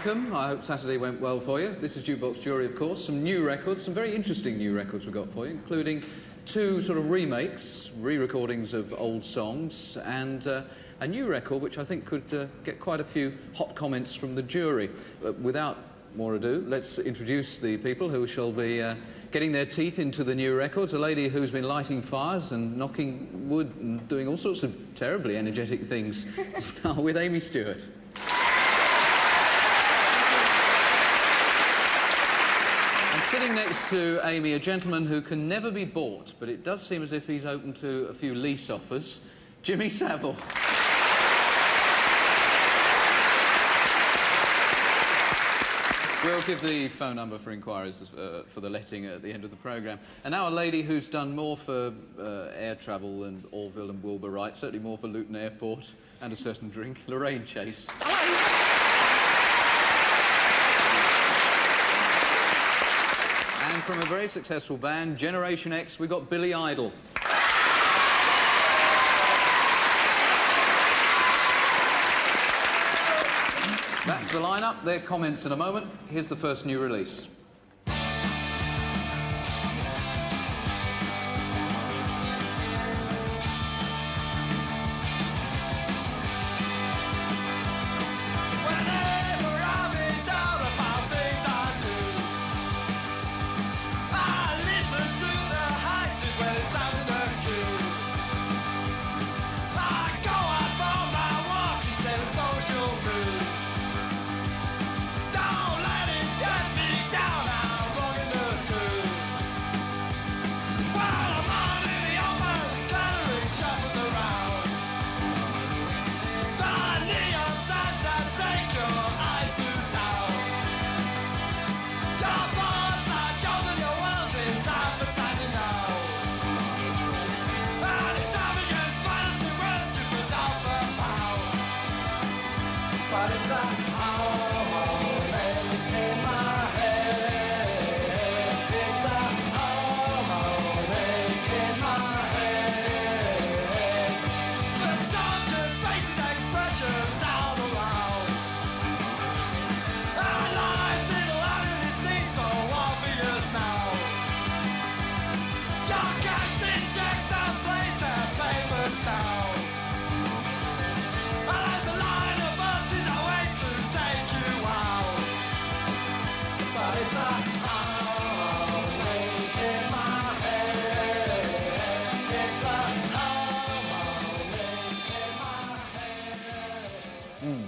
welcome. I hope Saturday went well for you. This is Jukebox Jury, of course. Some new records, some very interesting new records we've got for you, including two sort of remakes, re-recordings of old songs, and a new record which I think could get quite a few hot comments from the jury. Without more ado, let's introduce the people who shall be getting their teeth into the new records. A lady who's been lighting fires and knocking wood and doing all sorts of terribly energetic things. Start with Amii Stewart. And sitting next to Amii, a gentleman who can never be bought, but it does seem as if he's open to a few lease offers, Savile. We'll give the phone number for inquiries for the letting at the end of the programme. And now a lady who's done more for air travel and Orville and Wilbur Wright, certainly more for Luton Airport and a certain drink, Lorraine Chase. And from a very successful band, Generation X, we've got Billy Idol. That's the lineup. Their comments in a moment. Here's the first new release.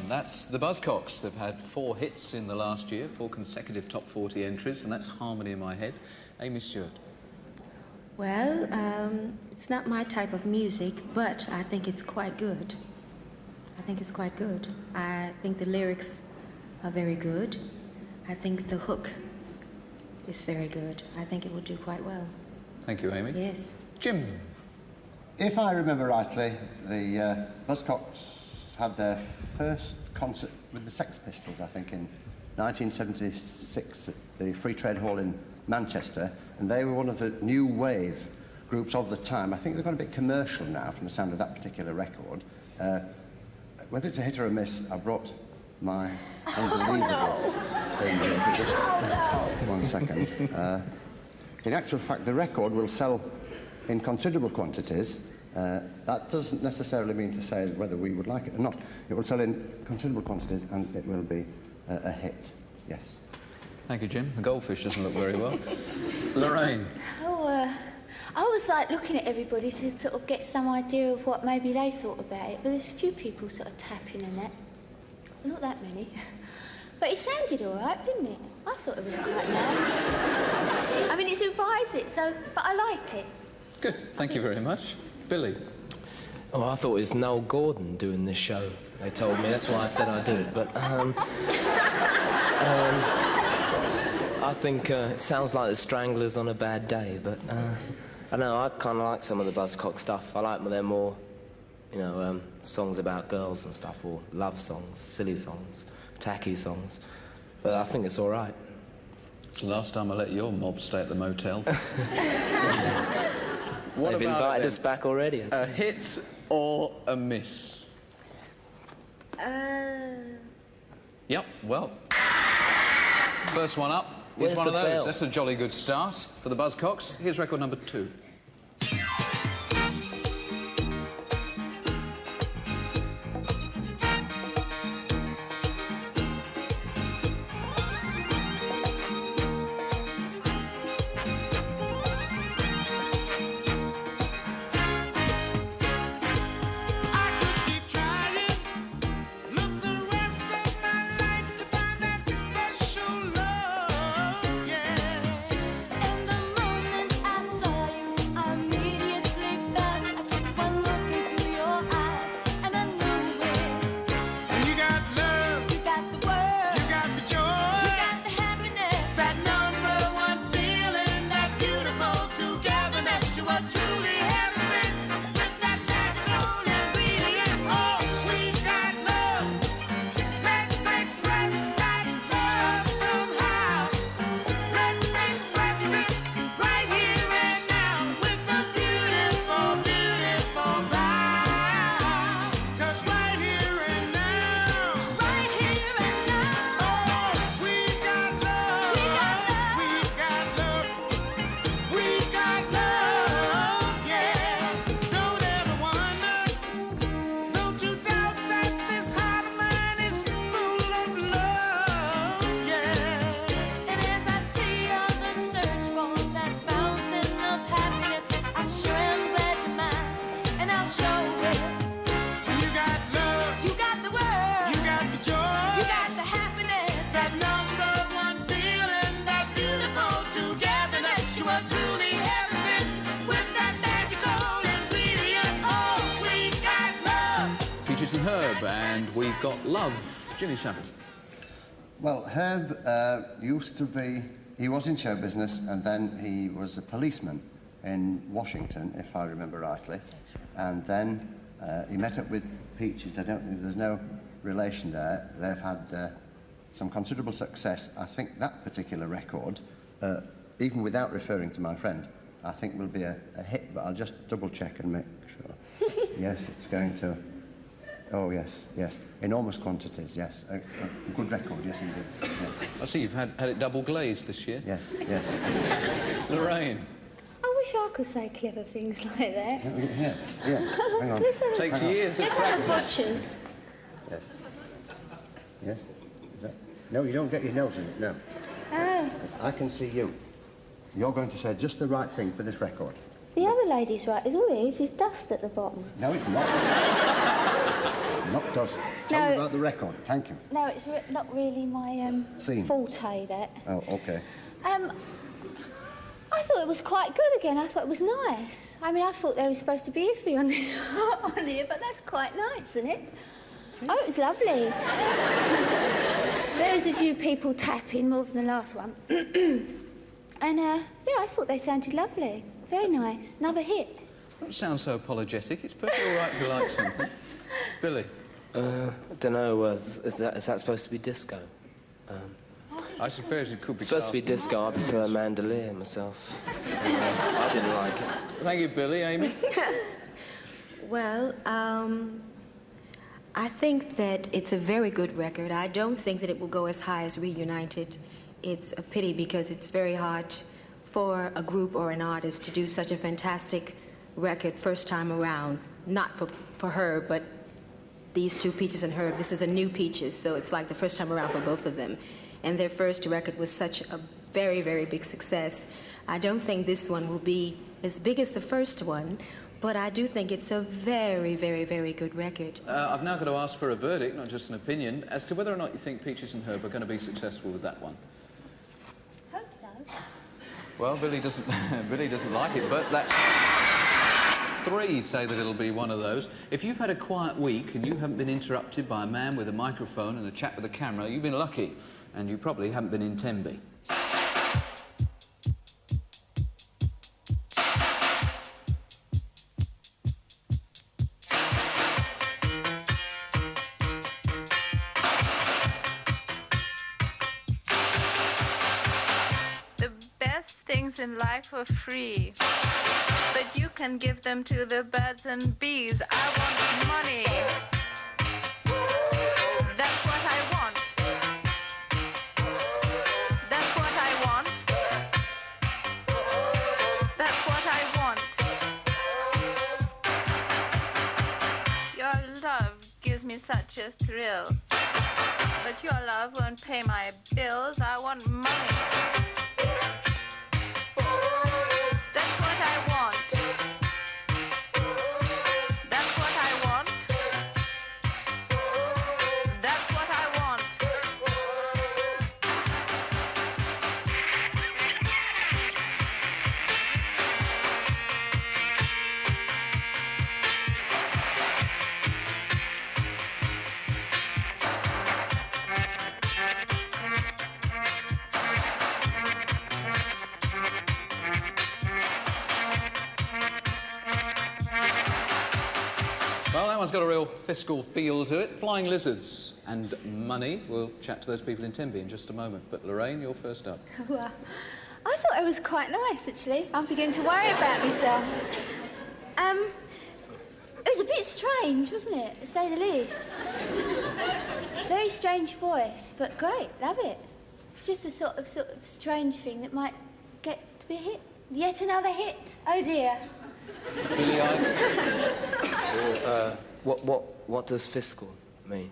That's the Buzzcocks. They've had 4 hits in the last year, 4 consecutive top 40 entries, and that's Harmony in my head. Amii Stewart. Well, it's not my type of music, but I think it's quite good. I think it's quite good. I think the lyrics are very good. I think the hook is very good. I think it will do quite well. Thank you, Amii. Yes. Jim. If I remember rightly, the Buzzcocks had their first concert with the Sex Pistols, I think, in 1976 at the Free Trade Hall in Manchester, and they were one of the new wave groups of the time. I think they've got a bit commercial now from the sound of that particular record. Whether it's a hit or a miss, I brought my unbelievable thing here. Just 1 second. In actual fact, the record will sell in considerable quantities. That doesn't necessarily mean to say whether we would like it or not. It will sell in considerable quantities and it will be a hit, yes. Thank you, Jim. The goldfish doesn't look very well. Lorraine. Oh, I was like looking at everybody to sort of get some idea of what maybe they thought about it, but there's a few people sort of tapping and that. Not that many. But it sounded all right, didn't it? I thought it was quite nice. I mean, it's revised it, so, but I liked it. Good, thank you very much. Billy. Oh, I thought it was Noel Gordon doing this show. They told me, that's why I said I'd do it. But, I think it sounds like the Stranglers on a bad day, but, I know, I kind of like some of the Buzzcock stuff. I like their more, you know, songs about girls and stuff, or love songs, silly songs, tacky songs. But I think it's all right. It's the last time I let your mob stay at the motel. What They've invited us back already. A hit or a miss? Yep, well, First one up is Where's one of the those. bell? That's a jolly good start for the Buzzcocks. Here's record number 2. And Herb, and we've got Love. Jimmy Savile. Well, Herb used to be... He was in show business, and then he was a policeman in Washington, if I remember rightly. And then he met up with Peaches. I don't think there's no relation there. They've had some considerable success. I think that particular record, even without referring to my friend, I think will be a hit, but I'll just double-check and make sure. Yes, it's going to... Oh, yes, yes. Enormous quantities, yes. A good record, yes, indeed. Yes. I see you've had it double glazed this year. Yes, yes. Lorraine. I wish I could say clever things like that. Yeah, yeah. Hang on. Takes years of Let's have practice. watchers. Yes. Yes? Is that... No, you don't get your nose in it, no. Oh. I can see you. You're going to say just the right thing for this record. The other lady's right. All it is dust at the bottom. No, it's not. Not dust. Tell me about the record. Thank you. No, it's not really my Scene. forte, that. Oh, OK. I thought it was quite good again. I thought it was nice. I mean, I thought they were supposed to be iffy on here, but that's quite nice, isn't it? Oh, it was lovely. There was a few people tapping, more than the last one. And, yeah, I thought they sounded lovely. Very nice. Another hit. Don't sound so apologetic. It's perfectly all right if you like something. Billy? I don't know. Is that supposed to be disco? I suppose it could be. It's supposed to be disco. I prefer mandolier myself. So, I didn't like it. Thank you, Billy. Amy? Well, I think that it's a very good record. I don't think that it will go as high as Reunited. It's a pity because it's very hard for a group or an artist to do such a fantastic record first time around. Not for her, but these two, Peaches and Herb. This is a new Peaches, so it's like the first time around for both of them. And their first record was such a very, very big success. I don't think this one will be as big as the first one, but I do think it's a very, very, very good record. I've now got to ask for a verdict, not just an opinion, as to whether or not you think Peaches and Herb are going to be successful with that one. Hope so. Well, Billy doesn't like it, but that's... 3 say that it'll be one of those. If you've had a quiet week and you haven't been interrupted by a man with a microphone and a chat with a camera, you've been lucky, and you probably haven't been in Tenby. The best things in life are free, but you can give them to the birds and bees. I want money. That's what I want. me such a thrill. But your love won't pay my bills. I want money. That's what I want. That's what I want. That's what I want. Well, that one's got a real fiscal feel to it. Flying lizards and money. We'll chat to those people in Tenby in just a moment. But Lorraine, you're first up. Well, I thought it was quite nice, actually. I'm beginning to worry about myself. It was a bit strange, wasn't it, to say the least? Very strange voice, but great, love it. It's just a sort of strange thing that might get to be a hit. Yet another hit. Oh dear. Billy, What does fiscal mean?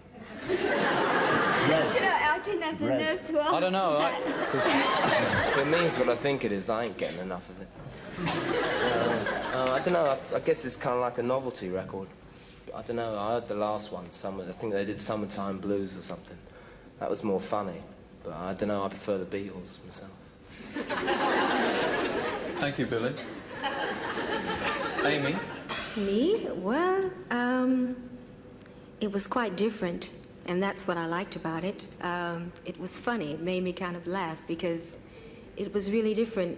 You know, I didn't have the nerve to ask. I don't know. Because if it means what I think it is, I ain't getting enough of it. I don't know. I guess it's kind of like a novelty record. I don't know. I heard the last one. I think they did Summertime Blues or something. That was more funny. But I don't know. I prefer the Beatles myself. Thank you, Billy. Amii? Me? Well, it was quite different, and that's what I liked about it. It was funny. It made me kind of laugh because it was really different.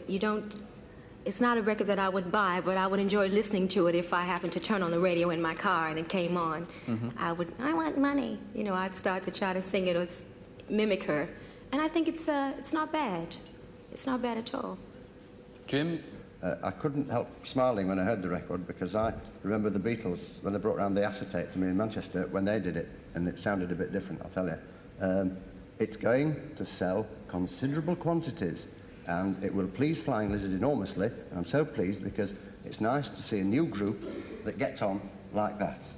It's not a record that I would buy, but I would enjoy listening to it if I happened to turn on the radio in my car and it came on. Mm-hmm. I want money. You know, I'd start to try to sing it or mimic her. And I think it's not bad. It's not bad at all. Jim? I couldn't help smiling when I heard the record because I remember the Beatles when they brought around the acetate to me in Manchester when they did it, and it sounded a bit different, I'll tell you. It's going to sell considerable quantities, and it will please Flying Lizard enormously. I'm so pleased because it's nice to see a new group that gets on like that. It's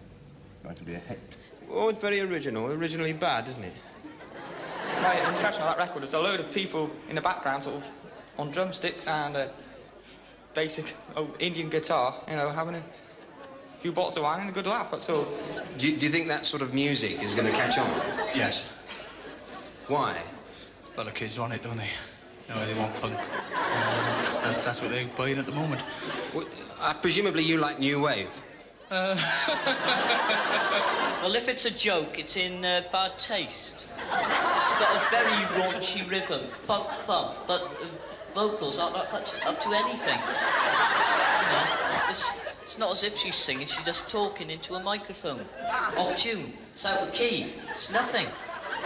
going to be a hit. Oh, it's very originally bad, isn't it? Right, the impression of that record is a load of people in the background sort of on drumsticks and a basic old Indian guitar, you know, having a few bottles of wine and a good laugh, that's all. Do you think that sort of music is going to catch on? Yes. Why? Well, the kids want it, don't they? You know, they want punk. That's what they're buying at the moment. Well, presumably you like new wave. Well, if it's a joke, it's in bad taste. It's got a very raunchy rhythm, funk thump, but vocals aren't up to anything. You know, it's not as if she's singing, she's just talking into a microphone. Off tune, it's out of key, it's nothing.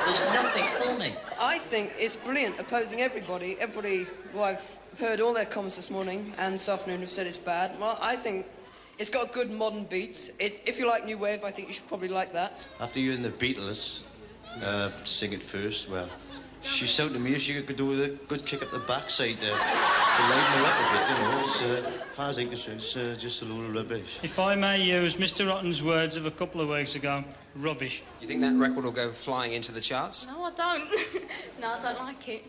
Does nothing for me. I think it's brilliant, opposing everybody. Everybody who I've heard all their comments this morning and this afternoon have said it's bad. Well, I think it's got good modern beats. If you like new wave, I think you should probably like that. After you and the Beatles sing it first, well, she shouted to me if she could do with a good kick up the backside to lighten her up a bit, you know. As far as I'm concerned, it's just a load of rubbish. If I may use Mr. Rotten's words of a couple of weeks ago, rubbish. You think that record will go flying into the charts? No, I don't. No, I don't like it.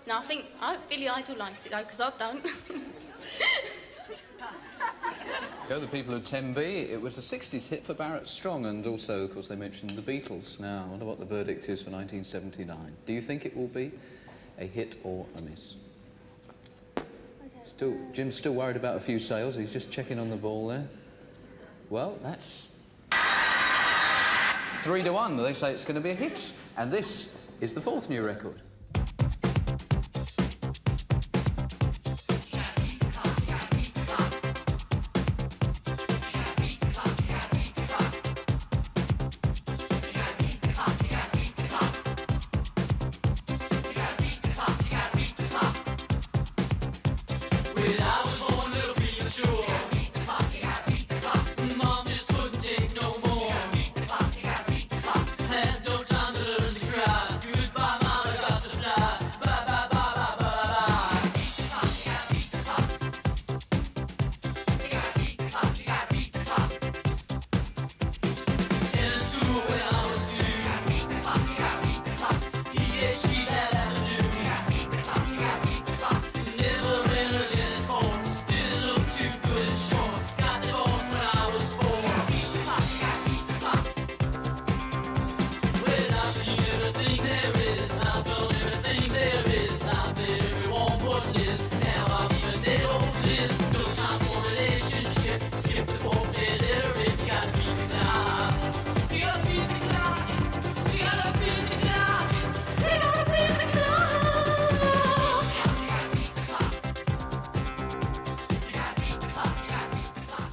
No, I hope Billy Idol likes it, though, because I don't. The people of Tenby, it was a 60s hit for Barrett Strong, and also, of course, they mentioned the Beatles. Now, I wonder what the verdict is for 1979. Do you think it will be a hit or a miss? Jim's still worried about a few sales. He's just checking on the ball there. Well, that's 3-1. They say it's going to be a hit. And this is the fourth new record. Goodbye, mama, got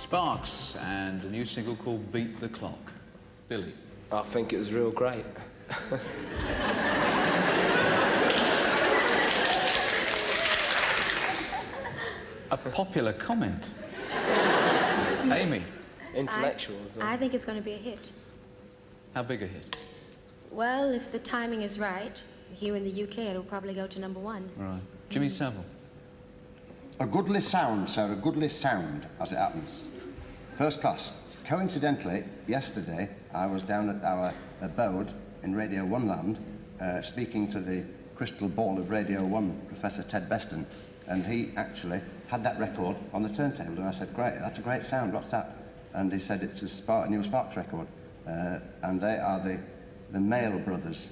Sparks, and a new single called Beat the Clock. Billy. I think it was real great. A popular comment. Amii. Intellectual as well. I think it's going to be a hit. How big a hit? Well, if the timing is right, here in the UK, it'll probably go to #1. Right. Jimmy Savile. A goodly sound, sir, a goodly sound, as it happens. First class. Coincidentally, yesterday, I was down at our abode in Radio 1 land, speaking to the crystal ball of Radio 1, Professor Ted Beston, and he actually had that record on the turntable, and I said, great, that's a great sound, what's that? And he said, it's a new Sparks record, and they are the Mail brothers,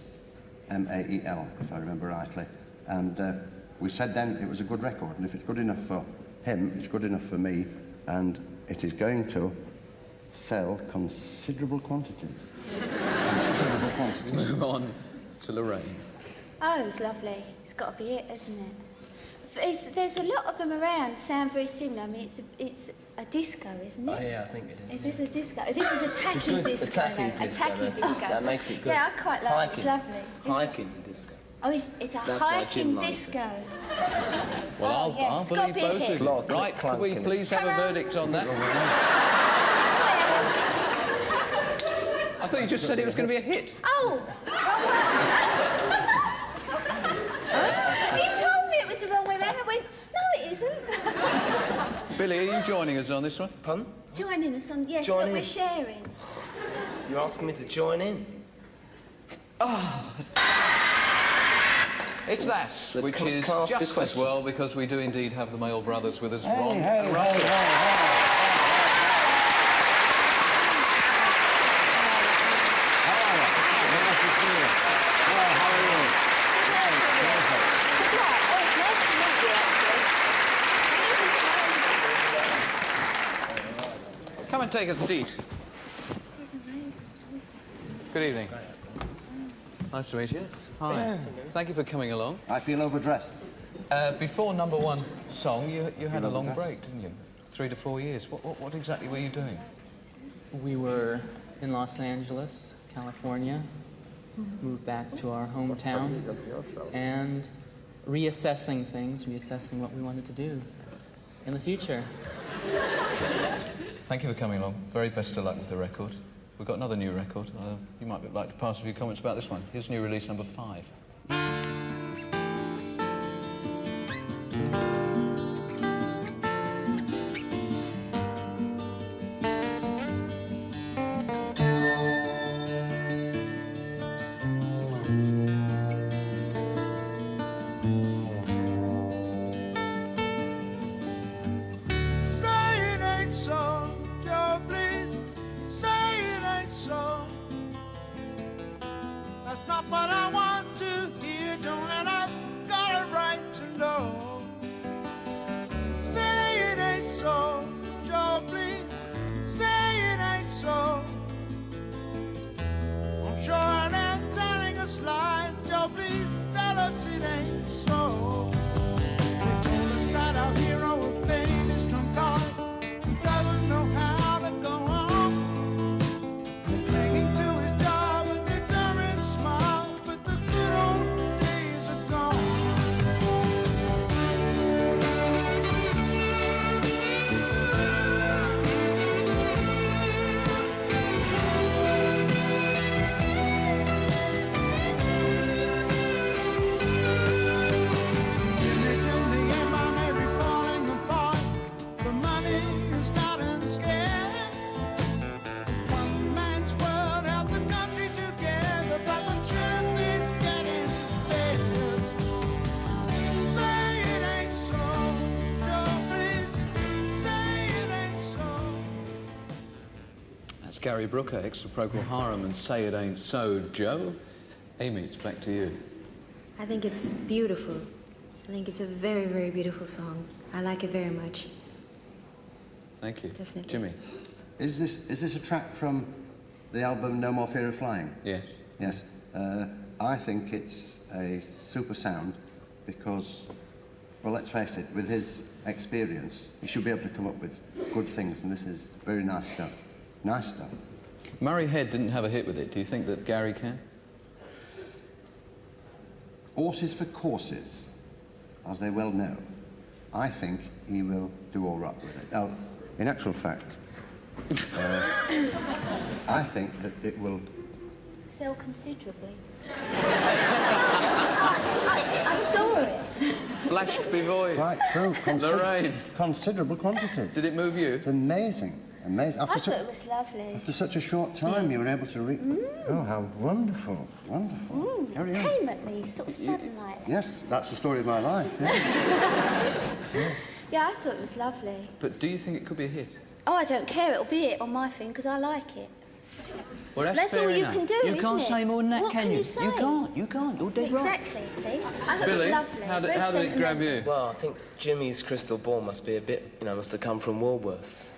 M-A-E-L, if I remember rightly, and we said then it was a good record, and if it's good enough for him, it's good enough for me, and it is going to sell considerable quantities. Considerable quantities. Move on to Lorraine. Oh, it was lovely. It's got to be it, isn't it? There's a lot of them around, sound very similar. I mean, it's a disco, isn't it? Oh, yeah, I think it is. Is this a disco? This is a tacky disco. Attacking disco. Attacking disco. That makes it good. Yeah, I quite like it. It's lovely. Hiking disco. Oh, it's a That's why hiking Jim likes disco. Well, yeah, I'll it's gotta believe be a both hit. of you. Right, can we please have a verdict on that? I thought you just said it was going to be a hit. Oh! He told me it was the wrong way round. I went, no, it isn't. Billy, are you joining us on this one? Pardon? Joining us on, yes, Join what we're in. sharing. You're asking me to join in? It's that, which is just as well, because we do indeed have the Mail brothers with us, Ron hey, and Russell. Come and take a seat. Good evening. Nice to meet you. Hi. Thank you for coming along. I feel overdressed. Before #1 song, you had a long break, didn't you? 3 to 4 years. What exactly were you doing? We were in Los Angeles, California, moved back to our hometown, and reassessing things, reassessing what we wanted to do in the future. Thank you for coming along. Very best of luck with the record. We've got another new record. You might like to pass a few comments about this one. Here's new release #5. Gary Brooker, ex of Procol Harum, and Say It Ain't So. Joe? Amii, it's back to you. I think it's beautiful. I think it's a very, very beautiful song. I like it very much. Thank you. Definitely. Jimmy? Is this a track from the album No More Fear of Flying? Yes. Yes. I think it's a super sound because, well, let's face it, with his experience, you should be able to come up with good things, and this is very nice stuff. Nice stuff. Murray Head didn't have a hit with it. Do you think that Gary can? Horses for courses, as they well know. I think he will do all right with it. Now, in actual fact, I think that it will sell considerably. I saw it. Flashed before you. Quite true. Lorraine. Considerable quantities. Did it move you? It's amazing. Amazing. I thought it was lovely. After such a short time, you were able to read. Oh, how wonderful. Wonderful. It came at me sort of sudden like. Yes, that's the story of my life. Yeah. Yeah, I thought it was lovely. But do you think it could be a hit? Oh, I don't care. It'll be it on my thing because I like it. Well, that's all you can do, You can't say more than that, what can you? Say? You can't. You're dead right. Exactly, see? I thought Billy, it was lovely. how did it grab you? Well, I think Jimmy's crystal ball must be a bit, must have come from Woolworths.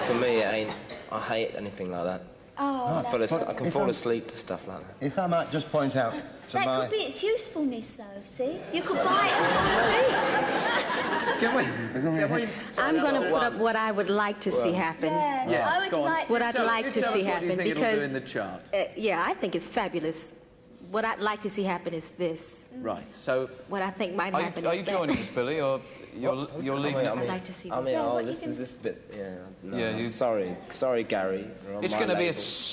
For me, it ain't. I hate anything like that. Oh, I can fall asleep to stuff like that. If I might just point out to that could be its usefulness, though, see? You could buy it and fall asleep. I'm going to put up what I would like to see happen. Yeah, yes, I would like what I'd like to see happen. What do you think because it'll do in the chart? yeah, I think it's fabulous. What I'd like to see happen is this. Right, so... What I think might happen Are you joining us, Billy, or you're leaving? I'd like to see this. This bit, yeah. No, Yeah, I'm sorry, Gary. It's going to be as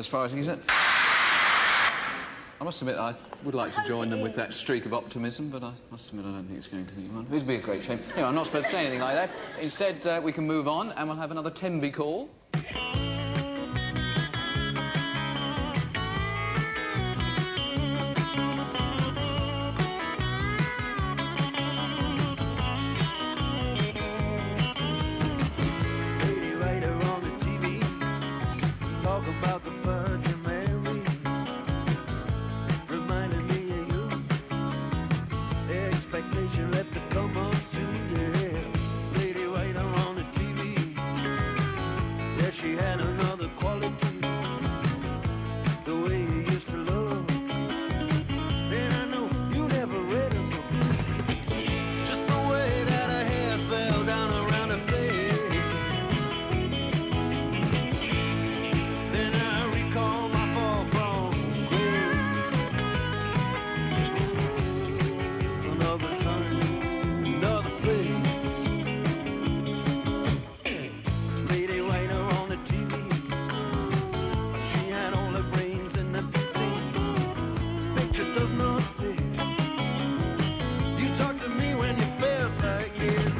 far as he's at. I must admit, I would like to join them with that streak of optimism, but I must admit I don't think it's going to be one. It would be a great shame. Anyway, I'm not supposed to say anything like that. Instead, we can move on, and we'll have another Tenby call. She had another quality, the way you used to love. Then I know you never read her book. Just the way that her hair fell down around her face. Then I recall my fall from grace. Another time, another place. Lady waiter on the TV. She had all her brains in the picture. Picture does not fit. You talked to me when you felt like it.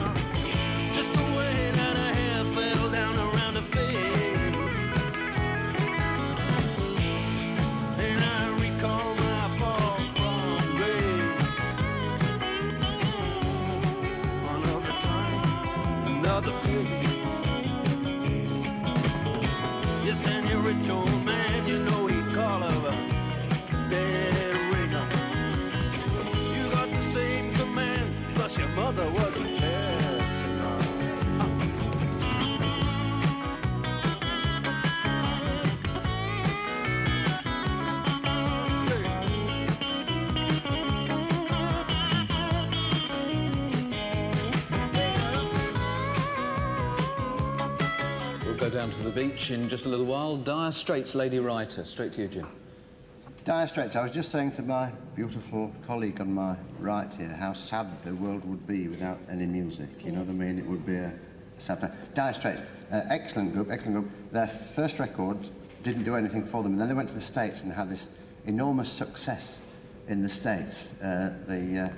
Just the way that her hair fell down around her face. And I recall my fall from grace. Another time, another place. Yes, and your rich old man, you know he'd call her a dead ringer. You got the same command, plus your mother was a jazz singer. We'll go down to the beach in just a little while. Dire Straits, Lady Writer. Straight to you, Jim. Dire Straits, I was just saying to my beautiful colleague on my right here how sad the world would be without any music. You know what I mean? It would be a sad time. Dire Straits, excellent group, excellent group. Their first record didn't do anything for them, and then they went to the States and had this enormous success in the States. They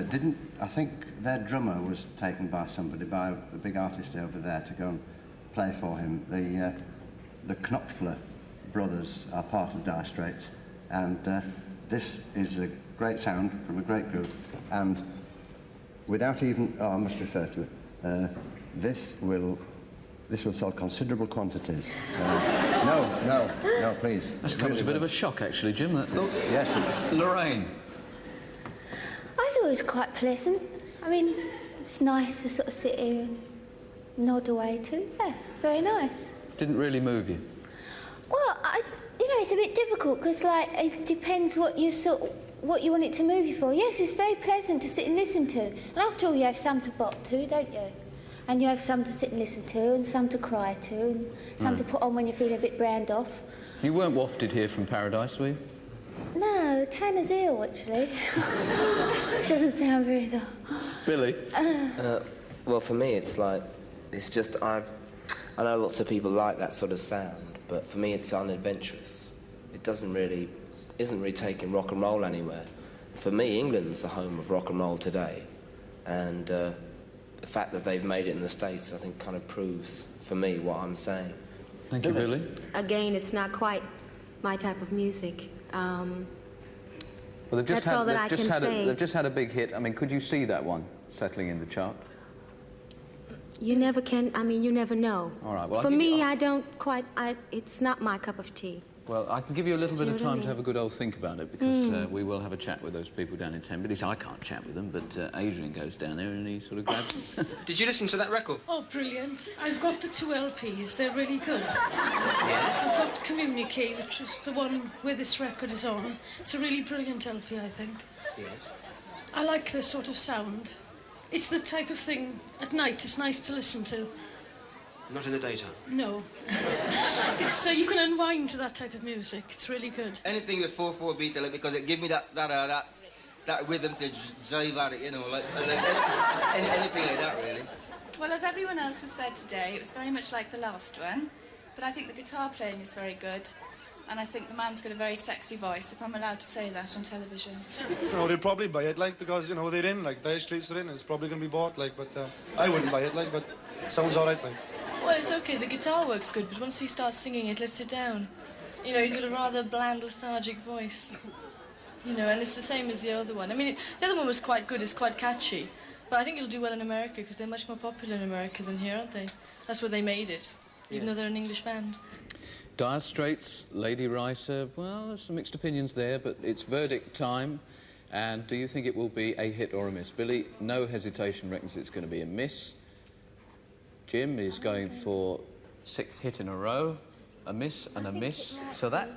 didn't. I think their drummer was taken by somebody, by a big artist over there, to go and play for him. The Knopfler brothers are part of Dire Straits, and this is a great sound from a great group, and without even, I must refer to it, this will sell considerable quantities. No, please. That's come as a bit of a shock, actually, Jim, that thought. Yes, it's... Lorraine. I thought it was quite pleasant. I mean, it's nice to sort of sit here and nod away to. Yeah, very nice. Didn't really move you? Well, it's a bit difficult because, like, it depends what you sort of what you want it to move you for. Yes, it's very pleasant to sit and listen to. And after all, you have some to bop to, don't you? And you have some to sit and listen to, and some to cry to, and some to put on when you're feeling a bit brand off. You weren't wafted here from paradise, were you? No, Tanner's ill, actually. Which doesn't sound very though. Billy? Well, for me, it's like, it's just, I know lots of people like that sort of sound, but for me, it's unadventurous. It isn't really taking rock and roll anywhere. For me, England's the home of rock and roll today, and the fact that they've made it in the States, I think, kind of proves, for me, what I'm saying. Thank you, Billy. Again, it's not quite my type of music. Well, they've just that's all that I can say. They've just had a big hit. I mean, could you see that one settling in the chart? You never can, I mean, you never know. All right, well, For me, I don't quite, it's not my cup of tea. Well, I can give you a little bit of time to have a good old think about it, because we will have a chat with those people down in 10 minutes. I can't chat with them, but Adrian goes down there and he sort of grabs them. Did you listen to that record? Oh, brilliant. I've got the 2 LPs. They're really good. Yes? I've got Communique, which is the one where this record is on. It's a really brilliant LP, I think. Yes. I like this sort of sound. It's the type of thing, at night, it's nice to listen to. Not in the daytime? No. It's you can unwind to that type of music. It's really good. Anything with 4/4 beat, because it gives me that rhythm to jive at it, you know, like anything like that, really. Well, as everyone else has said today, it was very much like the last one, but I think the guitar playing is very good, and I think the man's got a very sexy voice, if I'm allowed to say that on television. You know, they'd probably buy it, like, because, you know, they're in, like, Dire Straits are in, it's probably going to be bought, like, but I wouldn't buy it, like, but it sounds all right, like. Well, it's okay, the guitar works good, but once he starts singing, it lets it down. You know, he's got a rather bland, lethargic voice. You know, and it's the same as the other one. I mean, the other one was quite good, it's quite catchy, but I think it'll do well in America, because they're much more popular in America than here, aren't they? That's where they made it, even though they're an English band. Dire Straits, Lady Writer, well, there's some mixed opinions there, but it's verdict time. And do you think it will be a hit or a miss? Billy, no hesitation, reckons it's going to be a miss. Jim is going for 6th hit in a row, a miss and a miss. So that...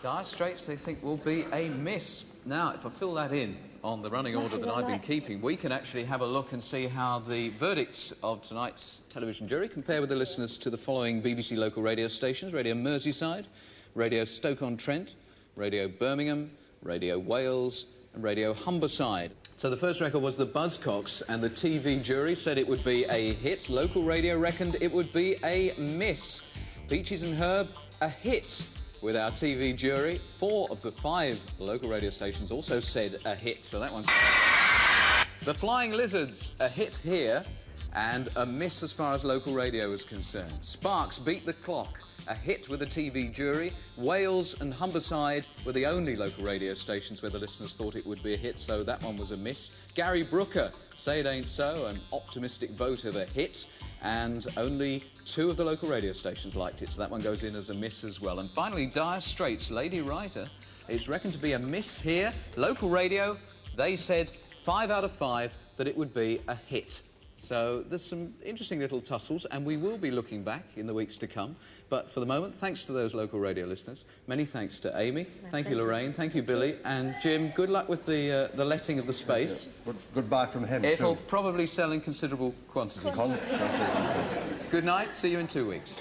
Dire Straits, they think, will be a miss. Now, if I fill that in on the running order that I've been keeping, we can actually have a look and see how the verdicts of tonight's television jury compare with the listeners to the following BBC local radio stations: Radio Merseyside, Radio Stoke-on-Trent, Radio Birmingham, Radio Wales and Radio Humberside. So the first record was the Buzzcocks, and the TV jury said it would be a hit. Local radio reckoned it would be a miss. Peaches and Herb, a hit. With our TV jury, 4 of the 5 local radio stations also said a hit, so that one's... The Flying Lizards, a hit here, and a miss as far as local radio is concerned. Sparks, Beat the Clock, a hit with the TV jury. Wales and Humberside were the only local radio stations where the listeners thought it would be a hit, so that one was a miss. Gary Brooker, Say It Ain't So, an optimistic vote of a hit, and only 2 of the local radio stations liked it, so that one goes in as a miss as well. And finally, Dire Straits, Lady Writer, it's reckoned to be a miss here. Local radio, they said 5 out of 5 that it would be a hit. So there's some interesting little tussles, and we will be looking back in the weeks to come. But for the moment, thanks to those local radio listeners. Many thanks to Amii. Thank you, Lorraine. Thank you, Billy. And Jim, good luck with the letting of the space. Goodbye from him, It'll probably sell in considerable quantities. Good night. See you in 2 weeks.